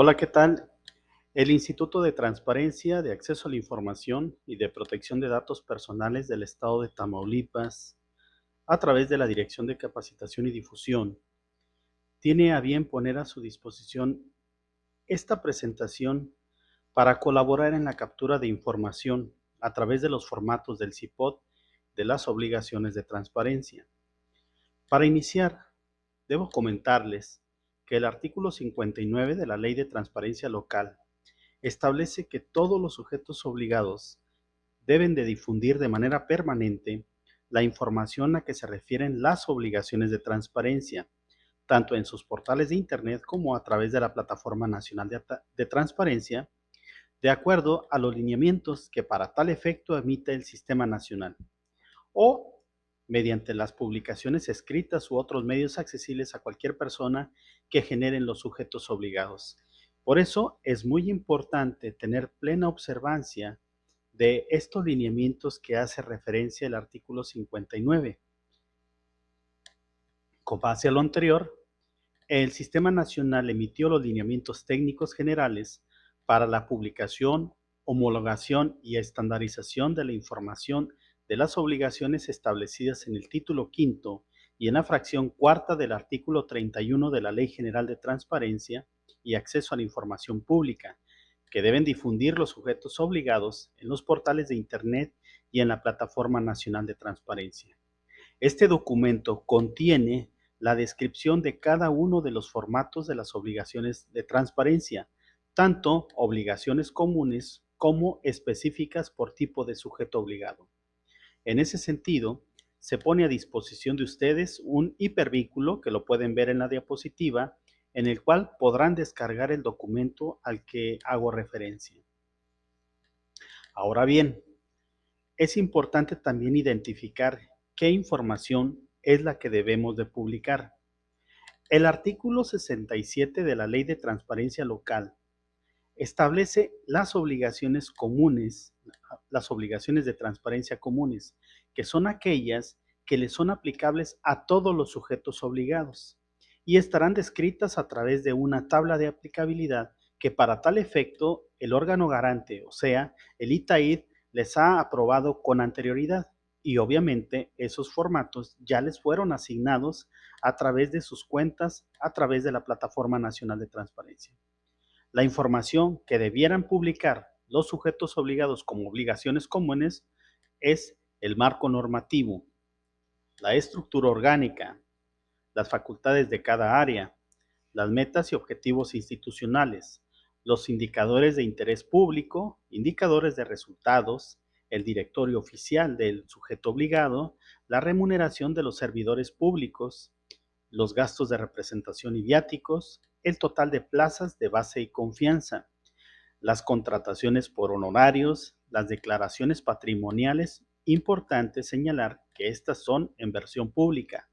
Hola, ¿qué tal? El Instituto de Transparencia, de Acceso a la Información y de Protección de Datos Personales del Estado de Tamaulipas, a través de la Dirección de Capacitación y Difusión, tiene a bien poner a su disposición esta presentación para colaborar en la captura de información a través de los formatos del CIPOD de las obligaciones de transparencia. Para iniciar, debo comentarles que el artículo 59 de la Ley de Transparencia Local establece que todos los sujetos obligados deben de difundir de manera permanente la información a que se refieren las obligaciones de transparencia, tanto en sus portales de Internet como a través de la Plataforma Nacional de Transparencia, de acuerdo a los lineamientos que para tal efecto emite el Sistema Nacional, o mediante las publicaciones escritas u otros medios accesibles a cualquier persona que generen los sujetos obligados. Por eso es muy importante tener plena observancia de estos lineamientos que hace referencia el artículo 59. Con base a lo anterior, el Sistema Nacional emitió los lineamientos técnicos generales para la publicación, homologación y estandarización de la información de las obligaciones establecidas en el título quinto y en la fracción cuarta del artículo 31 de la Ley General de Transparencia y Acceso a la Información Pública, que deben difundir los sujetos obligados en los portales de Internet y en la Plataforma Nacional de Transparencia. Este documento contiene la descripción de cada uno de los formatos de las obligaciones de transparencia, tanto obligaciones comunes como específicas por tipo de sujeto obligado. En ese sentido, se pone a disposición de ustedes un hipervínculo que lo pueden ver en la diapositiva, en el cual podrán descargar el documento al que hago referencia. Ahora bien, es importante también identificar qué información es la que debemos de publicar. El artículo 67 de la Ley de Transparencia Local establece las obligaciones comunes, las obligaciones de transparencia comunes, que son aquellas que le son aplicables a todos los sujetos obligados y estarán descritas a través de una tabla de aplicabilidad que para tal efecto el órgano garante, o sea, el ITAID, les ha aprobado con anterioridad y obviamente esos formatos ya les fueron asignados a través de sus cuentas, a través de la Plataforma Nacional de Transparencia. La información que debieran publicar los sujetos obligados como obligaciones comunes es el marco normativo, la estructura orgánica, las facultades de cada área, las metas y objetivos institucionales, los indicadores de interés público, indicadores de resultados, el directorio oficial del sujeto obligado, la remuneración de los servidores públicos, los gastos de representación y viáticos, el total de plazas de base y confianza, las contrataciones por honorarios, las declaraciones patrimoniales. Importante señalar que estas son en versión pública,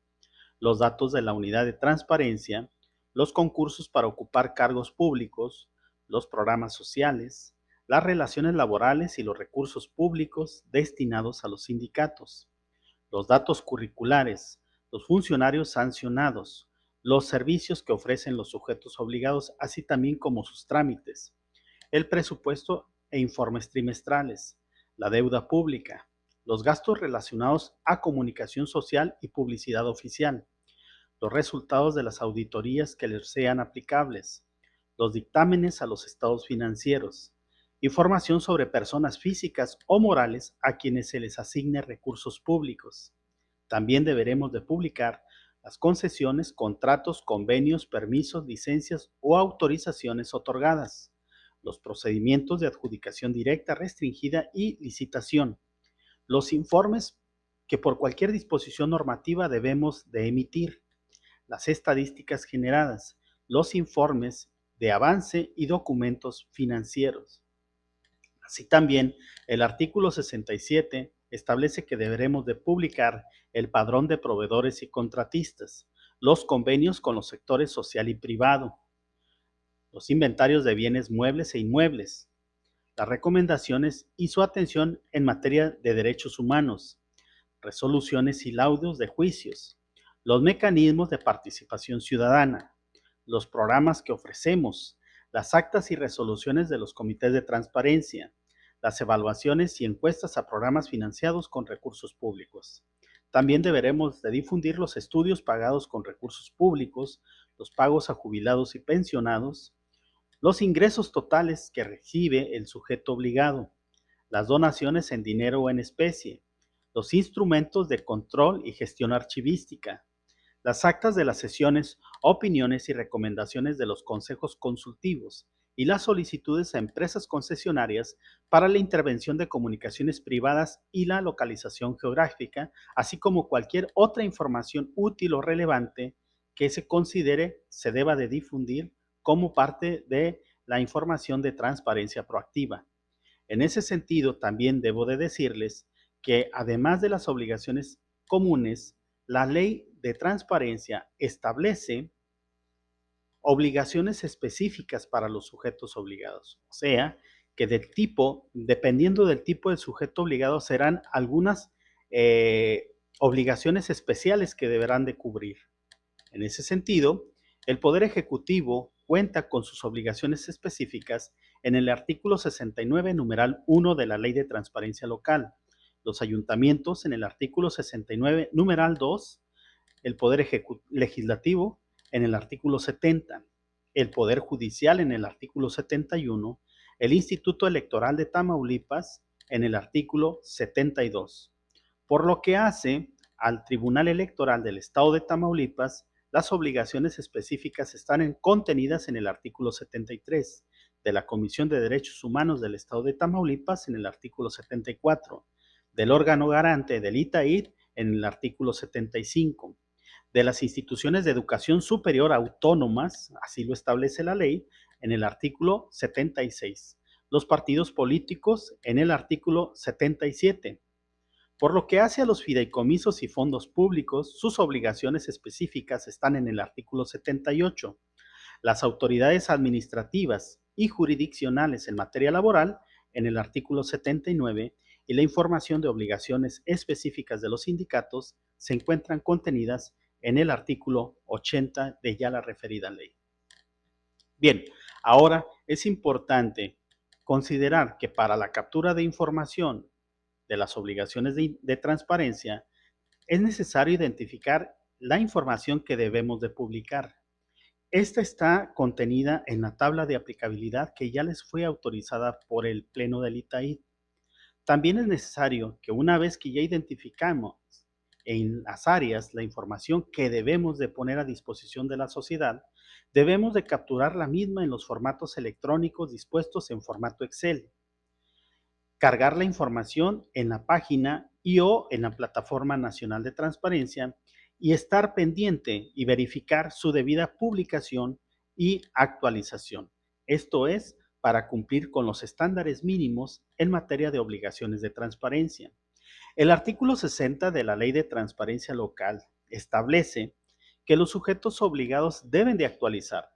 los datos de la unidad de transparencia, los concursos para ocupar cargos públicos, los programas sociales, las relaciones laborales y los recursos públicos destinados a los sindicatos, los datos curriculares, los funcionarios sancionados, los servicios que ofrecen los sujetos obligados, así también como sus trámites, el presupuesto e informes trimestrales, la deuda pública, los gastos relacionados a comunicación social y publicidad oficial, los resultados de las auditorías que les sean aplicables, los dictámenes a los estados financieros, información sobre personas físicas o morales a quienes se les asigne recursos públicos. También deberemos de publicar las concesiones, contratos, convenios, permisos, licencias o autorizaciones otorgadas, los procedimientos de adjudicación directa, restringida y licitación, los informes que por cualquier disposición normativa debemos de emitir, las estadísticas generadas, los informes de avance y documentos financieros. Así también, el artículo 67 establece que deberemos de publicar el padrón de proveedores y contratistas, los convenios con los sectores social y privado, los inventarios de bienes muebles e inmuebles, las recomendaciones y su atención en materia de derechos humanos, resoluciones y laudos de juicios, los mecanismos de participación ciudadana, los programas que ofrecemos, las actas y resoluciones de los comités de transparencia, las evaluaciones y encuestas a programas financiados con recursos públicos. También deberemos de difundir los estudios pagados con recursos públicos, los pagos a jubilados y pensionados, los ingresos totales que recibe el sujeto obligado, las donaciones en dinero o en especie, los instrumentos de control y gestión archivística, las actas de las sesiones, opiniones y recomendaciones de los consejos consultivos y las solicitudes a empresas concesionarias para la intervención de comunicaciones privadas y la localización geográfica, así como cualquier otra información útil o relevante que se considere se deba de difundir como parte de la información de transparencia proactiva. En ese sentido, también debo de decirles que además de las obligaciones comunes, la ley de transparencia establece obligaciones específicas para los sujetos obligados. O sea, que dependiendo del tipo de sujeto obligado, serán algunas obligaciones especiales que deberán de cubrir. En ese sentido, el Poder Ejecutivo cuenta con sus obligaciones específicas en el artículo 69, numeral 1 de la Ley de Transparencia Local, los ayuntamientos en el artículo 69, numeral 2, el Poder Legislativo en el artículo 70, el Poder Judicial en el artículo 71, el Instituto Electoral de Tamaulipas en el artículo 72. Por lo que hace al Tribunal Electoral del Estado de Tamaulipas, las obligaciones específicas están contenidas en el artículo 73, de la Comisión de Derechos Humanos del Estado de Tamaulipas en el artículo 74, del órgano garante del ITAID en el artículo 75, de las instituciones de educación superior autónomas, así lo establece la ley, en el artículo 76, los partidos políticos en el artículo 77. Por lo que hace a los fideicomisos y fondos públicos, sus obligaciones específicas están en el artículo 78. Las autoridades administrativas y jurisdiccionales en materia laboral en el artículo 79 y la información de obligaciones específicas de los sindicatos se encuentran contenidas en el artículo 80 de ya la referida ley. Bien, ahora es importante considerar que para la captura de información de las obligaciones de transparencia es necesario identificar la información que debemos de publicar. Esta está contenida en la tabla de aplicabilidad que ya les fue autorizada por el Pleno del ITAID. También es necesario que una vez que ya identificamos en las áreas la información que debemos de poner a disposición de la sociedad, debemos de capturar la misma en los formatos electrónicos dispuestos en formato Excel. Cargar la información en la página y o en la Plataforma Nacional de Transparencia y estar pendiente y verificar su debida publicación y actualización. Esto es para cumplir con los estándares mínimos en materia de obligaciones de transparencia. El artículo 60 de la Ley de Transparencia Local establece que los sujetos obligados deben de actualizar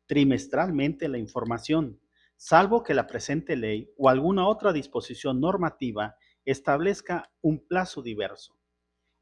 trimestralmente la información, salvo que la presente ley o alguna otra disposición normativa establezca un plazo diverso.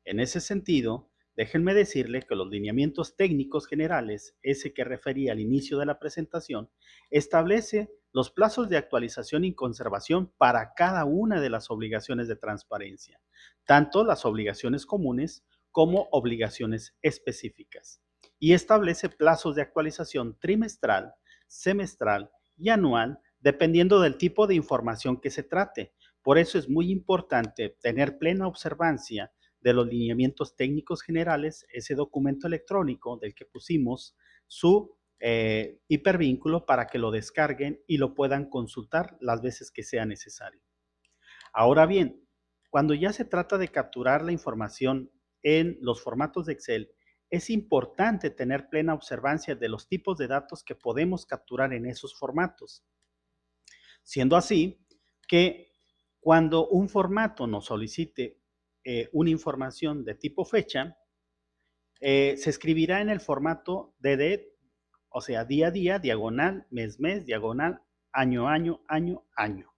En ese sentido, déjenme decirle que los lineamientos técnicos generales, ese que refería al inicio de la presentación, establece los plazos de actualización y conservación para cada una de las obligaciones de transparencia, tanto las obligaciones comunes como obligaciones específicas, y establece plazos de actualización trimestral, semestral y anual, dependiendo del tipo de información que se trate. Por eso es muy importante tener plena observancia de los lineamientos técnicos generales, ese documento electrónico del que pusimos su hipervínculo para que lo descarguen y lo puedan consultar las veces que sea necesario. Ahora bien, cuando ya se trata de capturar la información en los formatos de Excel, es importante tener plena observancia de los tipos de datos que podemos capturar en esos formatos. Siendo así que cuando un formato nos solicite una información de tipo fecha, se escribirá en el formato DD, o sea, día a día, diagonal, mes, mes, diagonal, año, año, año, año.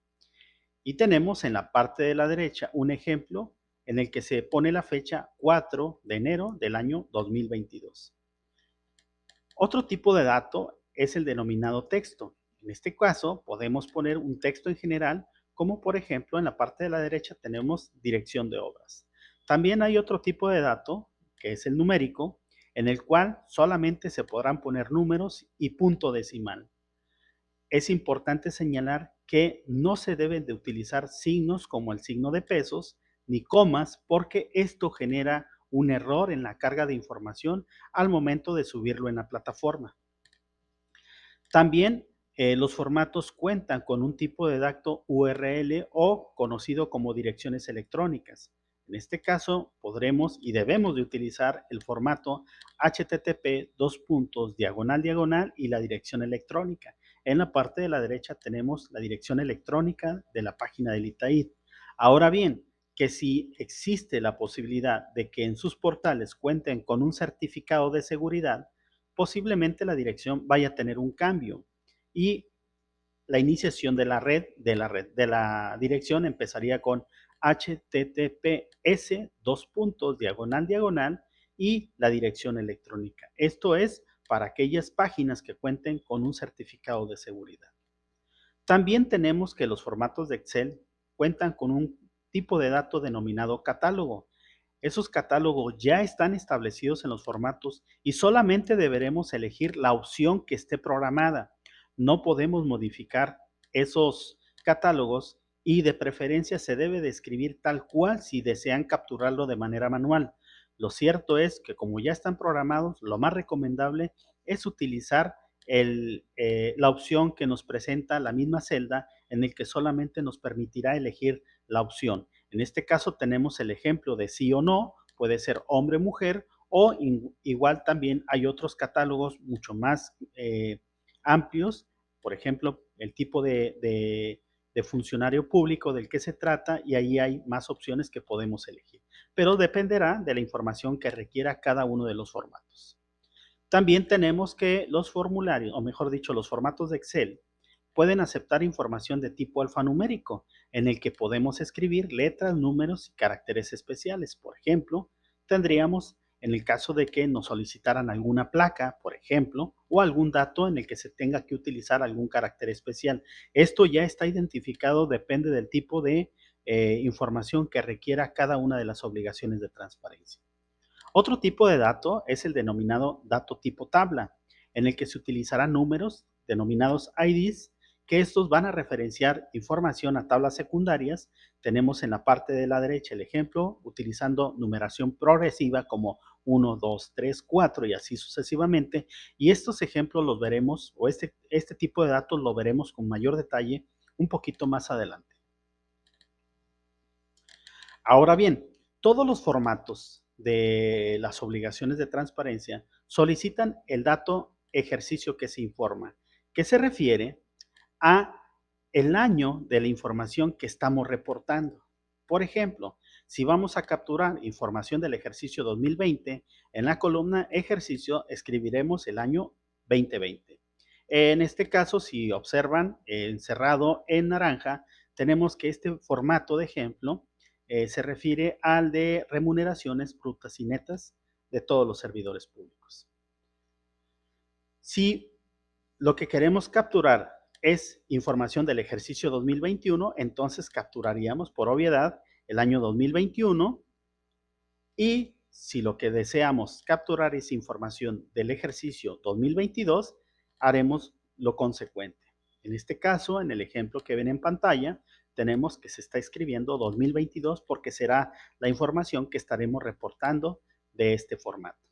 Y tenemos en la parte de la derecha un ejemplo en el que se pone la fecha 4 de enero del año 2022. Otro tipo de dato es el denominado texto. En este caso, podemos poner un texto en general, como por ejemplo en la parte de la derecha tenemos dirección de obras. También hay otro tipo de dato, que es el numérico, en el cual solamente se podrán poner números y punto decimal. Es importante señalar que no se deben de utilizar signos como el signo de pesos ni comas, porque esto genera un error en la carga de información al momento de subirlo en la plataforma. También los formatos cuentan con un tipo de dato URL o conocido como direcciones electrónicas. En este caso, podremos y debemos de utilizar el formato HTTP diagonal y la dirección electrónica. En la parte de la derecha tenemos la dirección electrónica de la página del ITAID. Ahora bien, que si existe la posibilidad de que en sus portales cuenten con un certificado de seguridad, posiblemente la dirección vaya a tener un cambio y la iniciación de la dirección empezaría con https diagonal y la dirección electrónica. Esto es para aquellas páginas que cuenten con un certificado de seguridad. También tenemos que los formatos de Excel cuentan con un tipo de dato denominado catálogo. Esos catálogos ya están establecidos en los formatos y solamente deberemos elegir la opción que esté programada. No podemos modificar esos catálogos y de preferencia se debe de escribir tal cual si desean capturarlo de manera manual. Lo cierto es que como ya están programados, lo más recomendable es utilizar la opción que nos presenta la misma celda en el que solamente nos permitirá elegir la opción. En este caso tenemos el ejemplo de sí o no, puede ser hombre, mujer, o igual también hay otros catálogos mucho más amplios, por ejemplo, el tipo de funcionario público del que se trata y ahí hay más opciones que podemos elegir. Pero dependerá de la información que requiera cada uno de los formatos. También tenemos que los formularios, o mejor dicho, los formatos de Excel, pueden aceptar información de tipo alfanumérico, en el que podemos escribir letras, números y caracteres especiales. Por ejemplo, tendríamos en el caso de que nos solicitaran alguna placa, por ejemplo, o algún dato en el que se tenga que utilizar algún carácter especial. Esto ya está identificado, depende del tipo de información que requiera cada una de las obligaciones de transparencia. Otro tipo de dato es el denominado dato tipo tabla, en el que se utilizarán números denominados IDs, que estos van a referenciar información a tablas secundarias. Tenemos en la parte de la derecha el ejemplo utilizando numeración progresiva como 1, 2, 3, 4 y así sucesivamente. Y estos ejemplos los veremos, o este tipo de datos lo veremos con mayor detalle un poquito más adelante. Ahora bien, todos los formatos de las obligaciones de transparencia solicitan el dato ejercicio que se informa, que se refiere a el año de la información que estamos reportando. Por ejemplo, si vamos a capturar información del ejercicio 2020, en la columna ejercicio escribiremos el año 2020. En este caso, si observan encerrado en naranja, tenemos que este formato de ejemplo se refiere al de remuneraciones brutas y netas de todos los servidores públicos. Si lo que queremos capturar es información del ejercicio 2021, entonces capturaríamos por obviedad el año 2021 y si lo que deseamos capturar es información del ejercicio 2022, haremos lo consecuente. En este caso, en el ejemplo que ven en pantalla, tenemos que se está escribiendo 2022 porque será la información que estaremos reportando de este formato.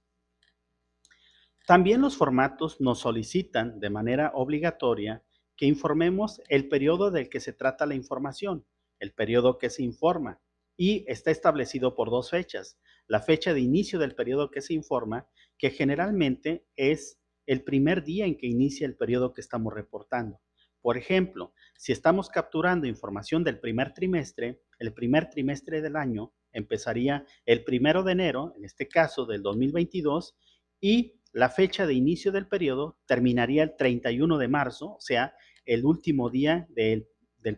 También los formatos nos solicitan de manera obligatoria que informemos el periodo del que se trata la información, el periodo que se informa, y está establecido por dos fechas. La fecha de inicio del periodo que se informa, que generalmente es el primer día en que inicia el periodo que estamos reportando. Por ejemplo, si estamos capturando información del primer trimestre, el primer trimestre del año empezaría el 1 de enero, en este caso del 2022, y la fecha de inicio del periodo terminaría el 31 de marzo, o sea, el último día del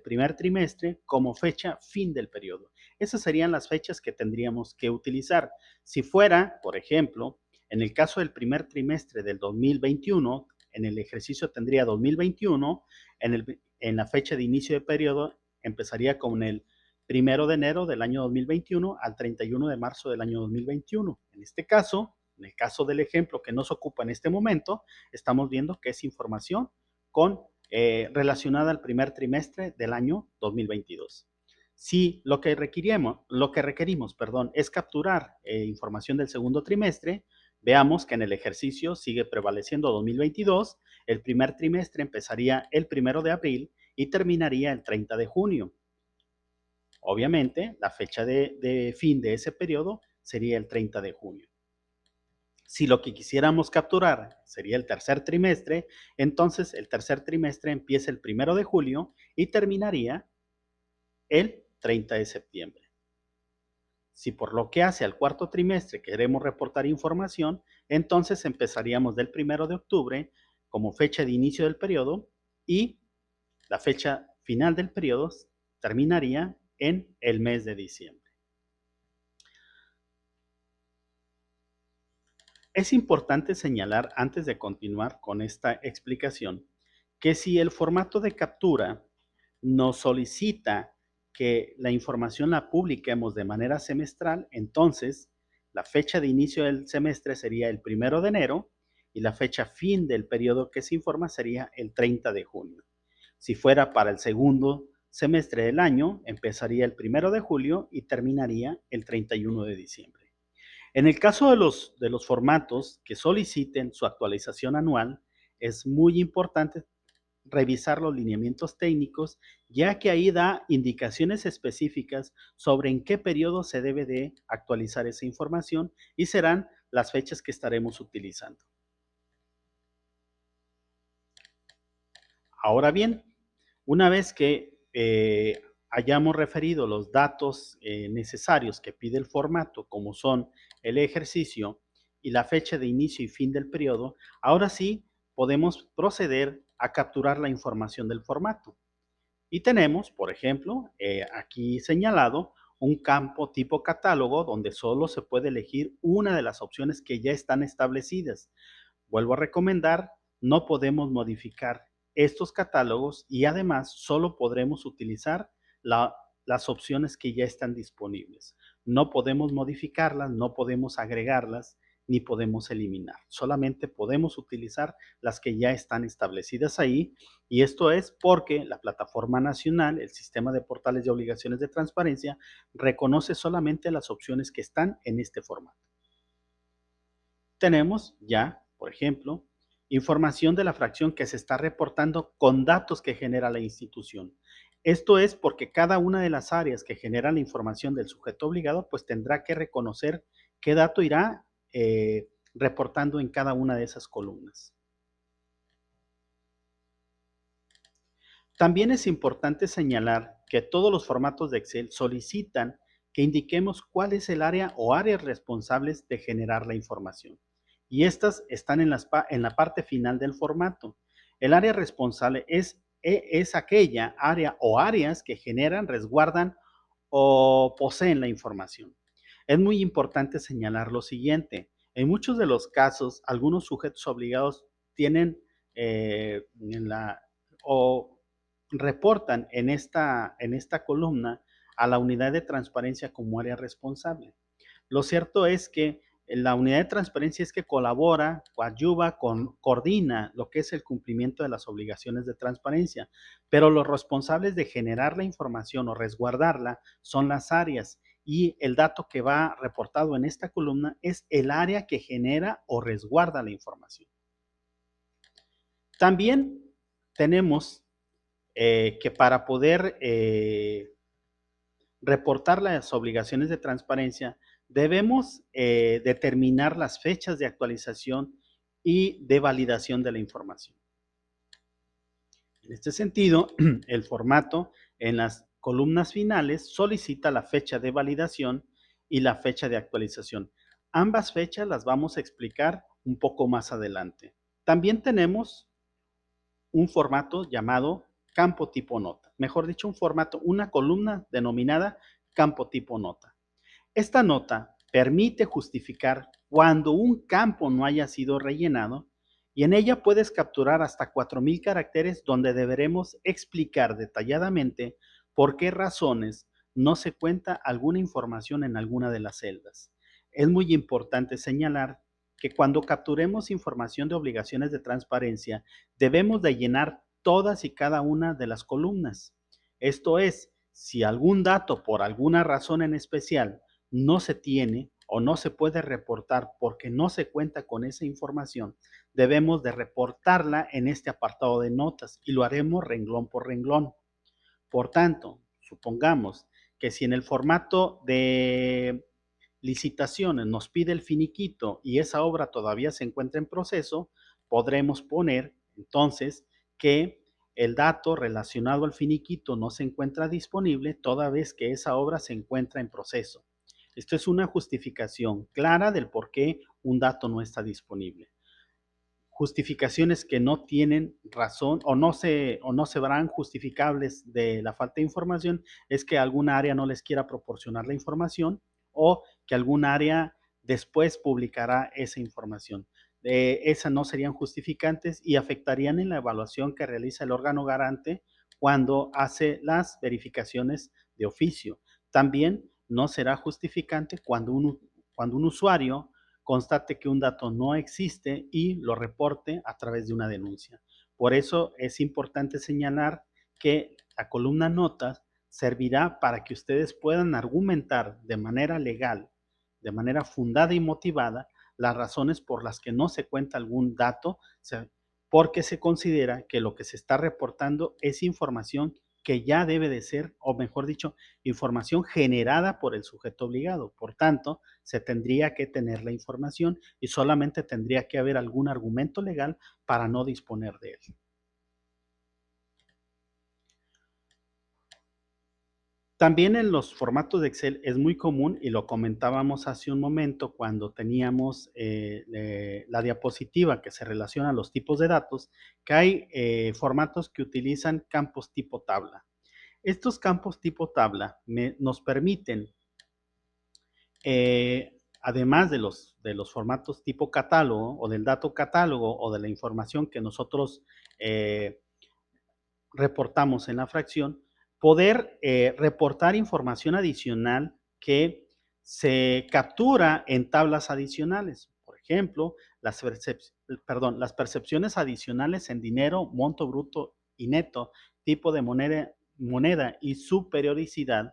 primer trimestre como fecha fin del periodo. Esas serían las fechas que tendríamos que utilizar. Si fuera, por ejemplo, en el caso del primer trimestre del 2021, en el ejercicio tendría 2021, en la fecha de inicio de periodo empezaría con el 1 de enero del año 2021 al 31 de marzo del año 2021. En este caso, en el caso del ejemplo que nos ocupa en este momento, estamos viendo que es información relacionada al primer trimestre del año 2022. Si lo que requerimos, es capturar información del segundo trimestre, veamos que en el ejercicio sigue prevaleciendo 2022, el primer trimestre empezaría el 1 de abril y terminaría el 30 de junio. Obviamente, la fecha de fin de ese periodo sería el 30 de junio. Si lo que quisiéramos capturar sería el tercer trimestre, entonces el tercer trimestre empieza el 1 de julio y terminaría el 30 de septiembre. Si por lo que hace al cuarto trimestre queremos reportar información, entonces empezaríamos del 1 de octubre como fecha de inicio del periodo y la fecha final del periodo terminaría en el mes de diciembre. Es importante señalar, antes de continuar con esta explicación, que si el formato de captura nos solicita que la información la publiquemos de manera semestral, entonces la fecha de inicio del semestre sería el 1 de enero y la fecha fin del periodo que se informa sería el 30 de junio. Si fuera para el segundo semestre del año, empezaría el 1 de julio y terminaría el 31 de diciembre. En el caso de los formatos que soliciten su actualización anual, es muy importante revisar los lineamientos técnicos, ya que ahí da indicaciones específicas sobre en qué periodo se debe de actualizar esa información y serán las fechas que estaremos utilizando. Ahora bien, una vez que hayamos referido los datos necesarios que pide el formato, como son el ejercicio y la fecha de inicio y fin del periodo, ahora sí podemos proceder a capturar la información del formato. Y tenemos, por ejemplo, aquí señalado, un campo tipo catálogo donde solo se puede elegir una de las opciones que ya están establecidas. Vuelvo a recomendar, no podemos modificar estos catálogos y además solo podremos utilizar las opciones que ya están disponibles. No podemos modificarlas, no podemos agregarlas, ni podemos eliminar. Solamente podemos utilizar las que ya están establecidas ahí, y esto es porque la plataforma nacional, el sistema de portales de obligaciones de transparencia, reconoce solamente las opciones que están en este formato. Tenemos ya, por ejemplo, información de la fracción que se está reportando con datos que genera la institución. Esto es porque cada una de las áreas que generan la información del sujeto obligado, pues tendrá que reconocer qué dato irá reportando en cada una de esas columnas. También es importante señalar que todos los formatos de Excel solicitan que indiquemos cuál es el área o áreas responsables de generar la información. Y estas están en la parte final del formato. El área responsable es aquella área o áreas que generan, resguardan o poseen la información. Es muy importante señalar lo siguiente. En muchos de los casos, algunos sujetos obligados tienen o reportan en esta columna a la unidad de transparencia como área responsable. Lo cierto es que la unidad de transparencia es que colabora, coadyuva, coordina lo que es el cumplimiento de las obligaciones de transparencia, pero los responsables de generar la información o resguardarla son las áreas, y el dato que va reportado en esta columna es el área que genera o resguarda la información. También tenemos que para poder reportar las obligaciones de transparencia, debemos determinar las fechas de actualización y de validación de la información. En este sentido, el formato en las columnas finales solicita la fecha de validación y la fecha de actualización. Ambas fechas las vamos a explicar un poco más adelante. También tenemos un formato llamado campo tipo nota. Mejor dicho, una columna denominada campo tipo nota. Esta nota permite justificar cuando un campo no haya sido rellenado y en ella puedes capturar hasta 4000 caracteres donde deberemos explicar detalladamente por qué razones no se cuenta alguna información en alguna de las celdas. Es muy importante señalar que cuando capturemos información de obligaciones de transparencia, debemos de llenar todas y cada una de las columnas. Esto es, si algún dato por alguna razón en especial no se tiene o no se puede reportar porque no se cuenta con esa información, debemos de reportarla en este apartado de notas y lo haremos renglón por renglón. Por tanto, supongamos que si en el formato de licitaciones nos pide el finiquito y esa obra todavía se encuentra en proceso, podremos poner entonces que el dato relacionado al finiquito no se encuentra disponible toda vez que esa obra se encuentra en proceso. Esto es una justificación clara del por qué un dato no está disponible. Justificaciones que no tienen razón o no se verán justificables de la falta de información es que alguna área no les quiera proporcionar la información o que alguna área después publicará esa información. Esas no serían justificantes y afectarían en la evaluación que realiza el órgano garante cuando hace las verificaciones de oficio. También no será justificante cuando un usuario constate que un dato no existe y lo reporte a través de una denuncia. Por eso es importante señalar que la columna notas servirá para que ustedes puedan argumentar de manera legal, de manera fundada y motivada, las razones por las que no se cuenta algún dato, porque se considera que lo que se está reportando es información que ya debe de ser, o mejor dicho, información generada por el sujeto obligado. Por tanto, se tendría que tener la información y solamente tendría que haber algún argumento legal para no disponer de él. También en los formatos de Excel es muy común, y lo comentábamos hace un momento cuando teníamos la diapositiva que se relaciona a los tipos de datos, que hay formatos que utilizan campos tipo tabla. Estos campos tipo tabla nos permiten, además de los formatos tipo catálogo o del dato catálogo o de la información que nosotros reportamos en la fracción, poder reportar información adicional que se captura en tablas adicionales. Por ejemplo, las percepciones adicionales en dinero, monto bruto y neto, tipo de moneda y su periodicidad,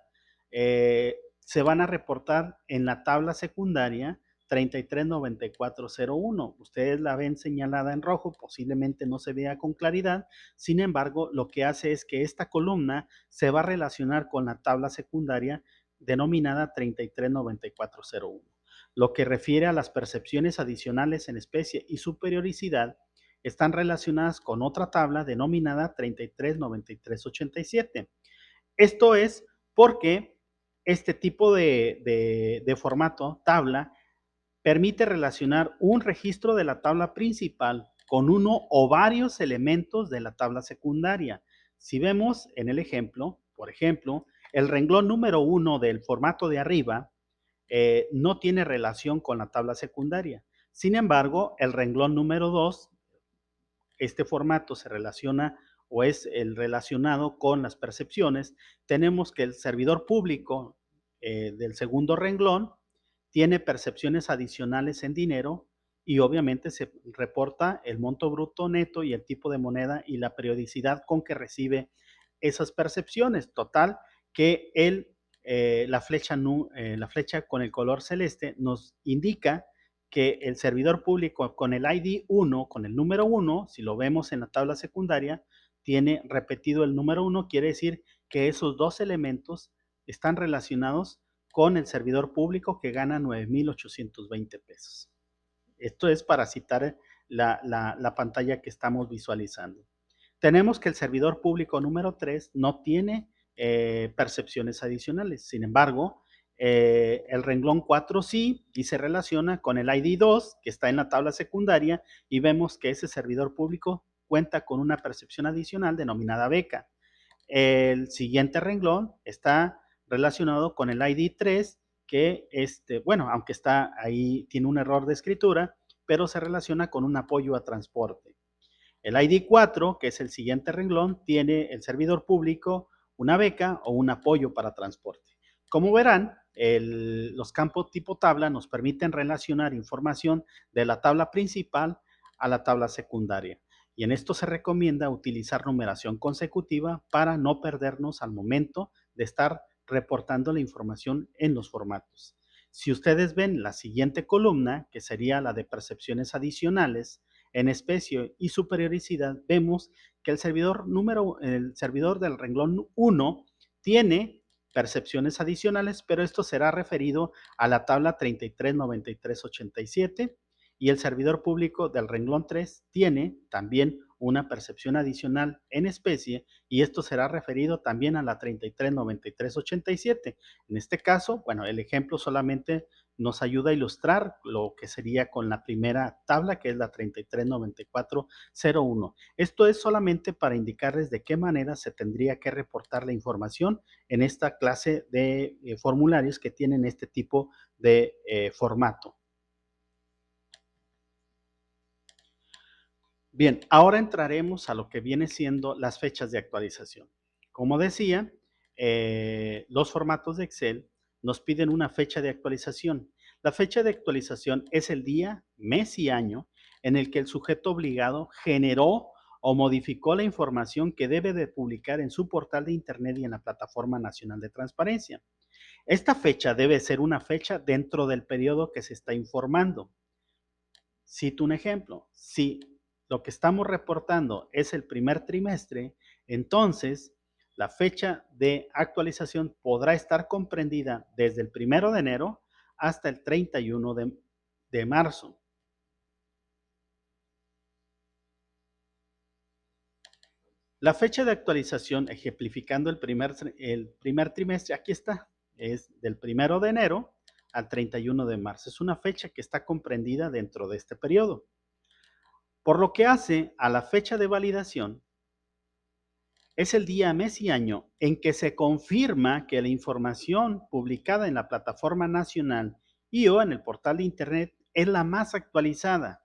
se van a reportar en la tabla secundaria 339401. Ustedes la ven señalada en rojo, posiblemente no se vea con claridad. Sin embargo, lo que hace es que esta columna se va a relacionar con la tabla secundaria denominada 339401. Lo que refiere a las percepciones adicionales en especie y su periodicidad, están relacionadas con otra tabla denominada 339387. Esto es porque este tipo de formato, tabla, permite relacionar un registro de la tabla principal con uno o varios elementos de la tabla secundaria. Si vemos en el ejemplo, por ejemplo, el renglón número 1 del formato de arriba no tiene relación con la tabla secundaria. Sin embargo, el renglón número 2, este formato se relaciona o es el relacionado con las percepciones. Tenemos que el servidor público del segundo renglón tiene percepciones adicionales en dinero y obviamente se reporta el monto bruto neto y el tipo de moneda y la periodicidad con que recibe esas percepciones. Total, que la flecha con el color celeste nos indica que el servidor público con el ID 1, con el número 1, si lo vemos en la tabla secundaria, tiene repetido el número 1, quiere decir que esos dos elementos están relacionados con el servidor público que gana 9,820 pesos. Esto es para citar la pantalla que estamos visualizando. Tenemos que el servidor público número 3 no tiene percepciones adicionales. Sin embargo, el renglón 4 sí, y se relaciona con el ID 2 que está en la tabla secundaria, y vemos que ese servidor público cuenta con una percepción adicional denominada beca. El siguiente renglón está relacionado con el ID 3, que bueno, aunque está ahí, tiene un error de escritura, pero se relaciona con un apoyo a transporte. El ID 4, que es el siguiente renglón, tiene el servidor público, una beca o un apoyo para transporte. Como verán, los campos tipo tabla nos permiten relacionar información de la tabla principal a la tabla secundaria. Y en esto se recomienda utilizar numeración consecutiva para no perdernos al momento de estar reportando la información en los formatos. Si ustedes ven la siguiente columna, que sería la de percepciones adicionales, en especie y superioricidad, vemos que el servidor del renglón 1 tiene percepciones adicionales, pero esto será referido a la tabla 339387, y el servidor público del renglón 3 tiene también una percepción adicional en especie, y esto será referido también a la 339387. En este caso, bueno, el ejemplo solamente nos ayuda a ilustrar lo que sería con la primera tabla, que es la 339401. Esto es solamente para indicarles de qué manera se tendría que reportar la información en esta clase de formularios que tienen este tipo de formato. Bien, ahora entraremos a lo que viene siendo las fechas de actualización. Como decía, los formatos de Excel nos piden una fecha de actualización. La fecha de actualización es el día, mes y año en el que el sujeto obligado generó o modificó la información que debe de publicar en su portal de Internet y en la Plataforma Nacional de Transparencia. Esta fecha debe ser una fecha dentro del periodo que se está informando. Cito un ejemplo. Si lo que estamos reportando es el primer trimestre, entonces la fecha de actualización podrá estar comprendida desde el 1 de enero hasta el 31 de marzo. La fecha de actualización, ejemplificando el primer trimestre, aquí está, es del 1 de enero al 31 de marzo. Es una fecha que está comprendida dentro de este periodo. Por lo que hace a la fecha de validación, es el día, mes y año en que se confirma que la información publicada en la plataforma nacional y o en el portal de Internet es la más actualizada.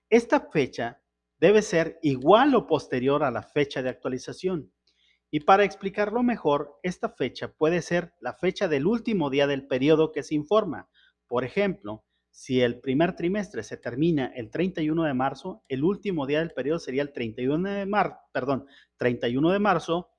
Esta fecha debe ser igual o posterior a la fecha de actualización. Y para explicarlo mejor, esta fecha puede ser la fecha del último día del periodo que se informa. Por ejemplo, si el primer trimestre se termina el 31 de marzo, el último día del periodo sería el 31 de marzo,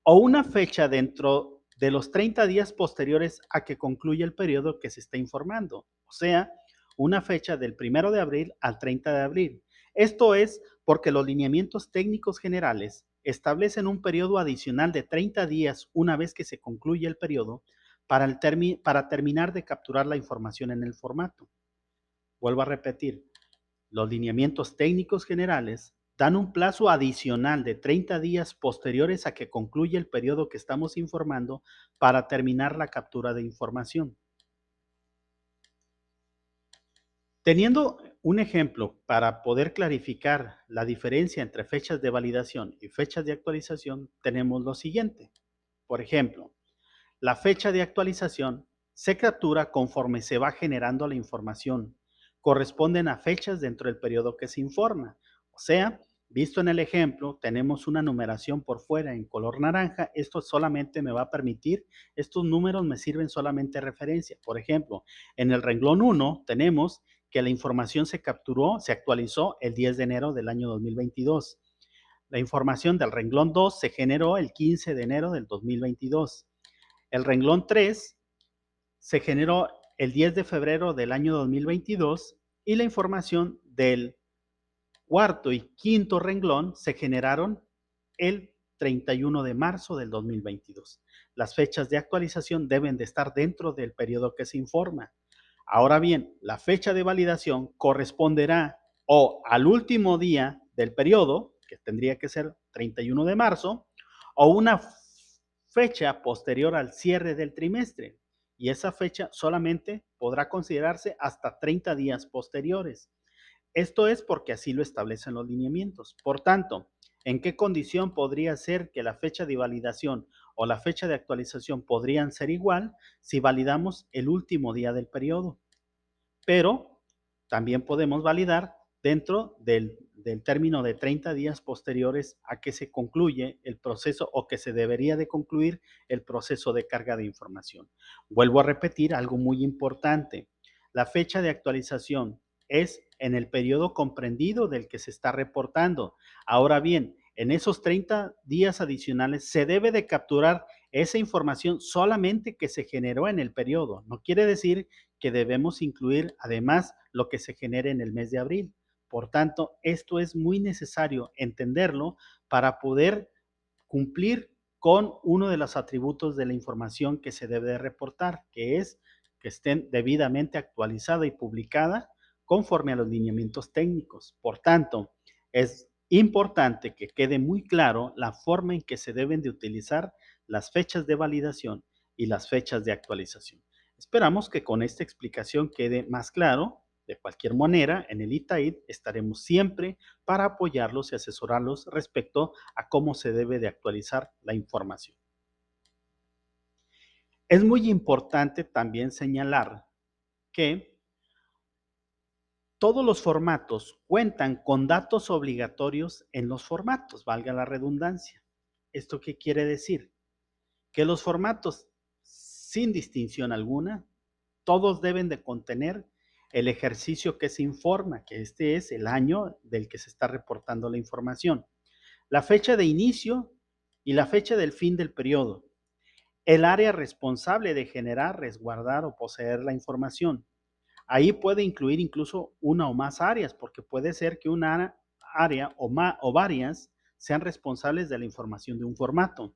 o una fecha dentro de los 30 días posteriores a que concluya el periodo que se está informando. O sea, una fecha del 1 de abril al 30 de abril. Esto es porque los lineamientos técnicos generales establecen un periodo adicional de 30 días una vez que se concluye el periodo para terminar de capturar la información en el formato. Vuelvo a repetir, los lineamientos técnicos generales dan un plazo adicional de 30 días posteriores a que concluya el periodo que estamos informando para terminar la captura de información. Teniendo un ejemplo para poder clarificar la diferencia entre fechas de validación y fechas de actualización, tenemos lo siguiente. Por ejemplo, la fecha de actualización se captura conforme se va generando la información. Corresponden a fechas dentro del periodo que se informa. O sea, visto en el ejemplo, tenemos una numeración por fuera en color naranja. Esto solamente me va a permitir, estos números me sirven solamente de referencia. Por ejemplo, en el renglón 1 tenemos que la información se capturó, se actualizó el 10 de enero del año 2022. La información del renglón 2 se generó el 15 de enero del 2022. El renglón 3 se generó el 10 de febrero del año 2022 y la información del cuarto y quinto renglón se generaron el 31 de marzo del 2022. Las fechas de actualización deben de estar dentro del periodo que se informa. Ahora bien, la fecha de validación corresponderá o al último día del periodo, que tendría que ser 31 de marzo, o una fecha posterior al cierre del trimestre. Y esa fecha solamente podrá considerarse hasta 30 días posteriores. Esto es porque así lo establecen los lineamientos. Por tanto, ¿en qué condición podría ser que la fecha de validación o la fecha de actualización podrían ser igual si validamos el último día del periodo? Pero También podemos validar dentro del término de 30 días posteriores a que se concluye el proceso o que se debería de concluir el proceso de carga de información. Vuelvo a repetir algo muy importante. La fecha de actualización es en el periodo comprendido del que se está reportando. Ahora bien, en esos 30 días adicionales se debe de capturar esa información solamente que se generó en el periodo. No quiere decir que debemos incluir además lo que se genere en el mes de abril. Por tanto, esto es muy necesario entenderlo para poder cumplir con uno de los atributos de la información que se debe de reportar, que es que estén debidamente actualizada y publicada conforme a los lineamientos técnicos. Por tanto, es importante que quede muy claro la forma en que se deben de utilizar las fechas de validación y las fechas de actualización. Esperamos que con esta explicación quede más claro. De cualquier manera, en el ITAID estaremos siempre para apoyarlos y asesorarlos respecto a cómo se debe de actualizar la información. Es muy importante también señalar que todos los formatos cuentan con datos obligatorios en los formatos, valga la redundancia. ¿Esto qué quiere decir? Que los formatos, sin distinción alguna, todos deben de contener el ejercicio que se informa, que este es el año del que se está reportando la información, la fecha de inicio y la fecha del fin del periodo, el área responsable de generar, resguardar o poseer la información. Ahí puede incluir incluso una o más áreas, porque puede ser que una área o varias sean responsables de la información de un formato,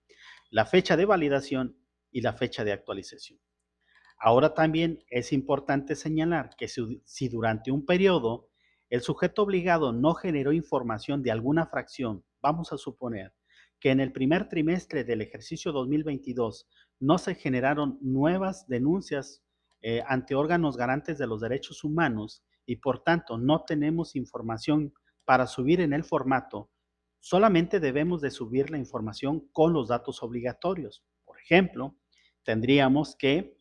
la fecha de validación y la fecha de actualización. Ahora también es importante señalar que si durante un periodo el sujeto obligado no generó información de alguna fracción, vamos a suponer que en el primer trimestre del ejercicio 2022 no se generaron nuevas denuncias ante órganos garantes de los derechos humanos y por tanto no tenemos información para subir en el formato, solamente debemos de subir la información con los datos obligatorios. Por ejemplo, tendríamos que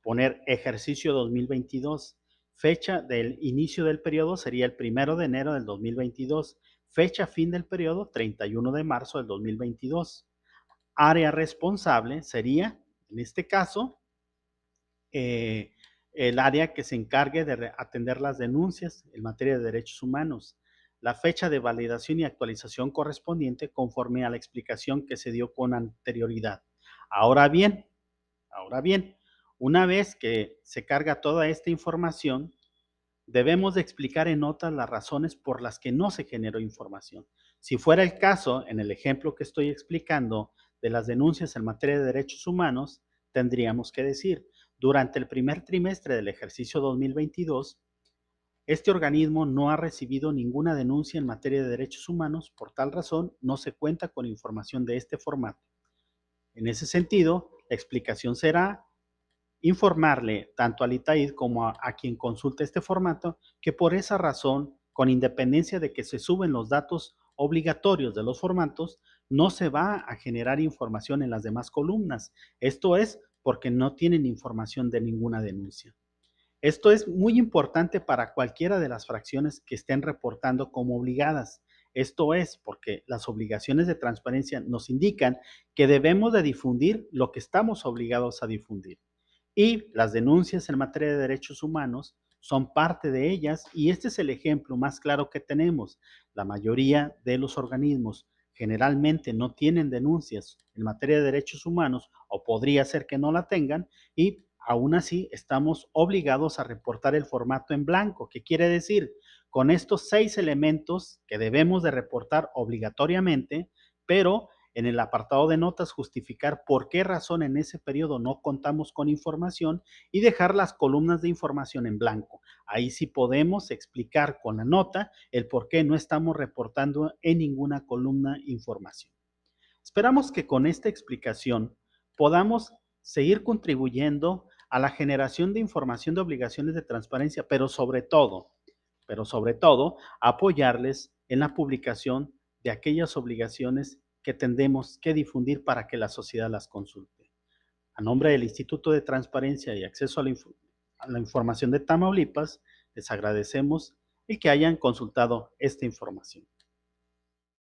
poner ejercicio 2022. Fecha del inicio del periodo sería el 1 de enero del 2022. Fecha fin del periodo 31 de marzo del 2022. Área responsable sería, en este caso, el área que se encargue de atender las denuncias en materia de derechos humanos. La fecha de validación y actualización correspondiente conforme a la explicación que se dio con anterioridad. Ahora bien, una vez que se carga toda esta información, debemos de explicar en notas las razones por las que no se generó información. Si fuera el caso, en el ejemplo que estoy explicando de las denuncias en materia de derechos humanos, tendríamos que decir, durante el primer trimestre del ejercicio 2022, este organismo no ha recibido ninguna denuncia en materia de derechos humanos, por tal razón no se cuenta con información de este formato. En ese sentido, la explicación será informarle tanto al ITAID como a quien consulte este formato que por esa razón, con independencia de que se suben los datos obligatorios de los formatos, no se va a generar información en las demás columnas. Esto es porque no tienen información de ninguna denuncia. Esto es muy importante para cualquiera de las fracciones que estén reportando como obligadas. Esto es porque las obligaciones de transparencia nos indican que debemos de difundir lo que estamos obligados a difundir. Y las denuncias en materia de derechos humanos son parte de ellas y este es el ejemplo más claro que tenemos. La mayoría de los organismos generalmente no tienen denuncias en materia de derechos humanos o podría ser que no la tengan y aún así estamos obligados a reportar el formato en blanco. ¿Qué quiere decir? Con estos 6 elementos que debemos de reportar obligatoriamente, pero en el apartado de notas justificar por qué razón en ese periodo no contamos con información y dejar las columnas de información en blanco. Ahí sí podemos explicar con la nota el por qué no estamos reportando en ninguna columna información. Esperamos que con esta explicación podamos seguir contribuyendo a la generación de información de obligaciones de transparencia, pero sobre todo, apoyarles en la publicación de aquellas obligaciones que tendremos que difundir para que la sociedad las consulte. A nombre del Instituto de Transparencia y Acceso a la Información de Tamaulipas, Les agradecemos el que hayan consultado esta información.